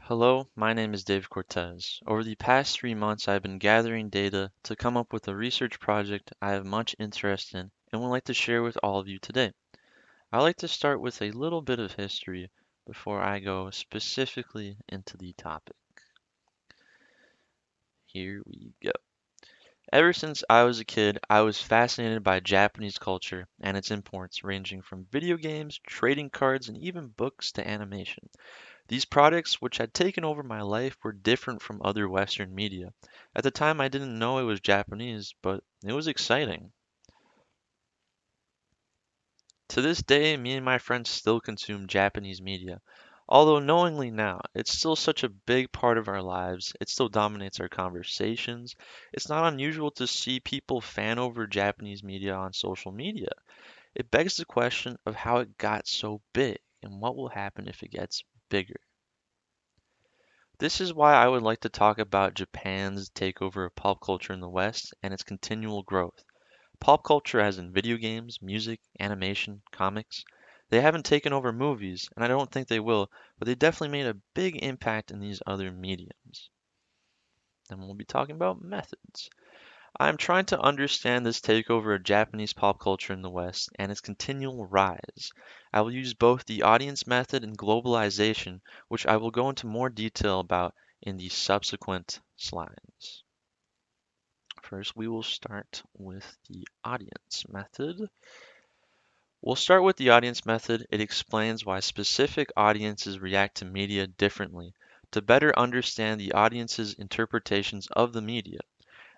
Hello, my name is Dave Cortes. Over the past 3 months, I've been gathering data to come up with a research project I have much interest in and would like to share with all of you today. I'd like to start with a little bit of history before I go specifically into the topic. Here we go. Ever since I was a kid, I was fascinated by Japanese culture and its imports, ranging from video games, trading cards, and even books to animation. These products, which had taken over my life, were different from other Western media. At the time, I didn't know it was Japanese, but it was exciting. To this day, me and my friends still consume Japanese media. Although knowingly now, it's still such a big part of our lives, it still dominates our conversations. It's not unusual to see people fan over Japanese media on social media. It begs the question of how it got so big and what will happen if it gets bigger. This is why I would like to talk about Japan's takeover of pop culture in the West and its continual growth. Pop culture, as in video games, music, animation, comics, they haven't taken over movies, and I don't think they will, but they definitely made a big impact in these other mediums. And we'll be talking about methods. I'm trying to understand this takeover of Japanese pop culture in the West and its continual rise. I will use both the audience method and globalization, which I will go into more detail about in the subsequent slides. First, we will start with the audience method. We'll start with the audience method. It explains why specific audiences react to media differently to better understand the audience's interpretations of the media.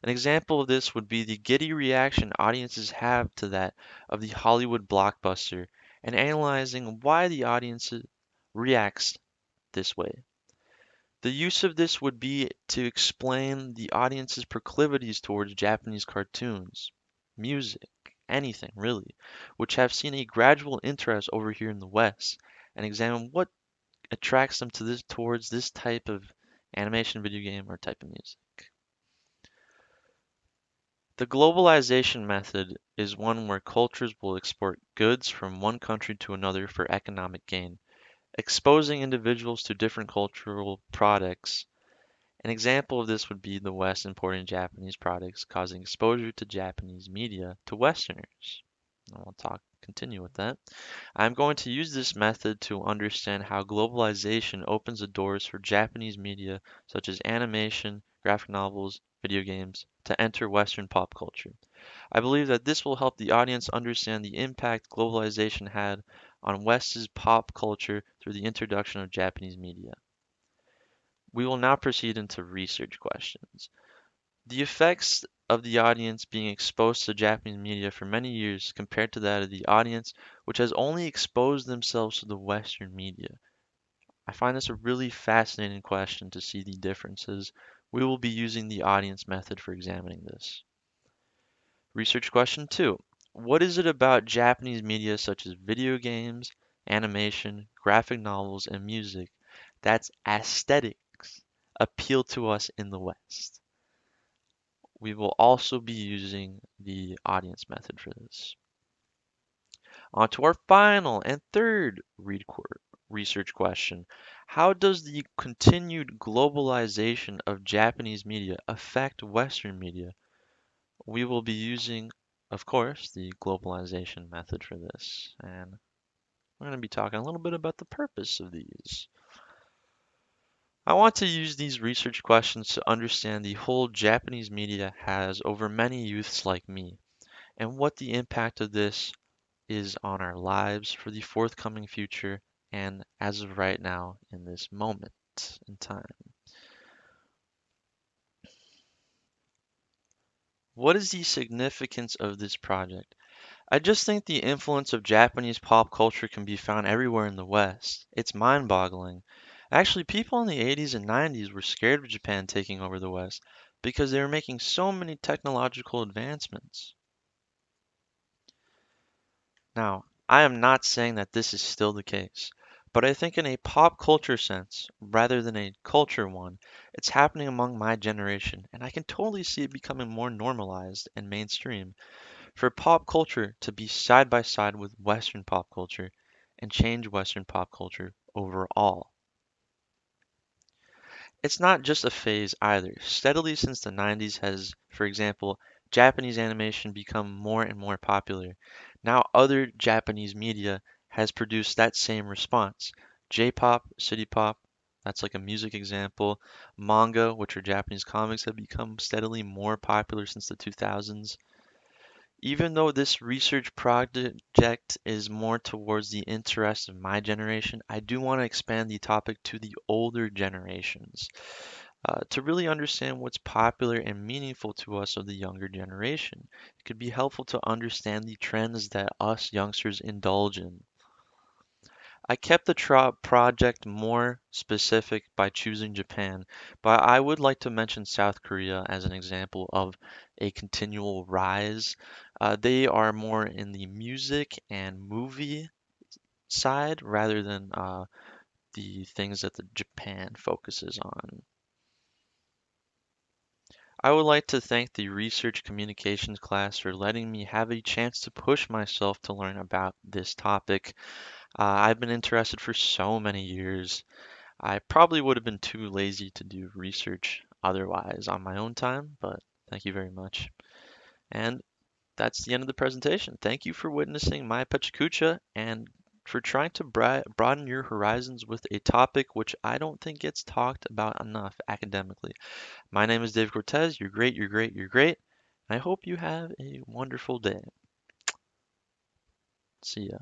An example of this would be the giddy reaction audiences have to that of the Hollywood blockbuster and analyzing why the audience reacts this way. The use of this would be to explain the audience's proclivities towards Japanese cartoons, music, anything really, which have seen a gradual interest over here in the West, and examine what attracts them to this towards this type of animation, video game, or type of music. The globalization method is one where cultures will export goods from one country to another for economic gain, exposing individuals to different cultural products. An example of this would be the West importing Japanese products, causing exposure to Japanese media to Westerners. I'll continue with that. I'm going to use this method to understand how globalization opens the doors for Japanese media such as animation, graphic novels, video games to enter Western pop culture. I believe that this will help the audience understand the impact globalization had on West's pop culture through the introduction of Japanese media. We will now proceed into research questions. The effects of the audience being exposed to Japanese media for many years compared to that of the audience which has only exposed themselves to the Western media. I find this a really fascinating question to see the differences. We will be using the audience method for examining this. Research question 2. What is it about Japanese media such as video games, animation, graphic novels, and music that's aesthetics appeal to us in the West? We will also be using the audience method for this. On to our final and third research question. How does the continued globalization of Japanese media affect Western media? We will be using, of course, the globalization method for this. And we're going to be talking a little bit about the purpose of these. I want to use these research questions to understand the hold Japanese media has over many youths like me, and what the impact of this is on our lives for the forthcoming future and as of right now in this moment in time. What is the significance of this project? I just think the influence of Japanese pop culture can be found everywhere in the West. It's mind-boggling. Actually, people in the 80s and 90s were scared of Japan taking over the West because they were making so many technological advancements. Now, I am not saying that this is still the case, but I think in a pop culture sense, rather than a culture one, it's happening among my generation, and I can totally see it becoming more normalized and mainstream for pop culture to be side by side with Western pop culture and change Western pop culture overall. It's not just a phase either. Steadily since the 90s has, for example, Japanese animation become more and more popular. Now other Japanese media has produced that same response. J-pop, city pop, that's like a music example. Manga, which are Japanese comics, have become steadily more popular since the 2000s. Even though this research project is more towards the interest of my generation, I do want to expand the topic to the older generations to really understand what's popular and meaningful to us of the younger generation. It could be helpful to understand the trends that us youngsters indulge in. I kept the project more specific by choosing Japan, but I would like to mention South Korea as an example of a continual rise. They are more in the music and movie side rather than the things that the Japan focuses on. I would like to thank the research communications class for letting me have a chance to push myself to learn about this topic. I've been interested for so many years. I probably would have been too lazy to do research otherwise on my own time, but thank you very much. And that's the end of the presentation. Thank you for witnessing my PechaKucha and for trying to broaden your horizons with a topic which I don't think gets talked about enough academically. My name is Dave Cortez. You're great, you're great, you're great. I hope you have a wonderful day. See ya.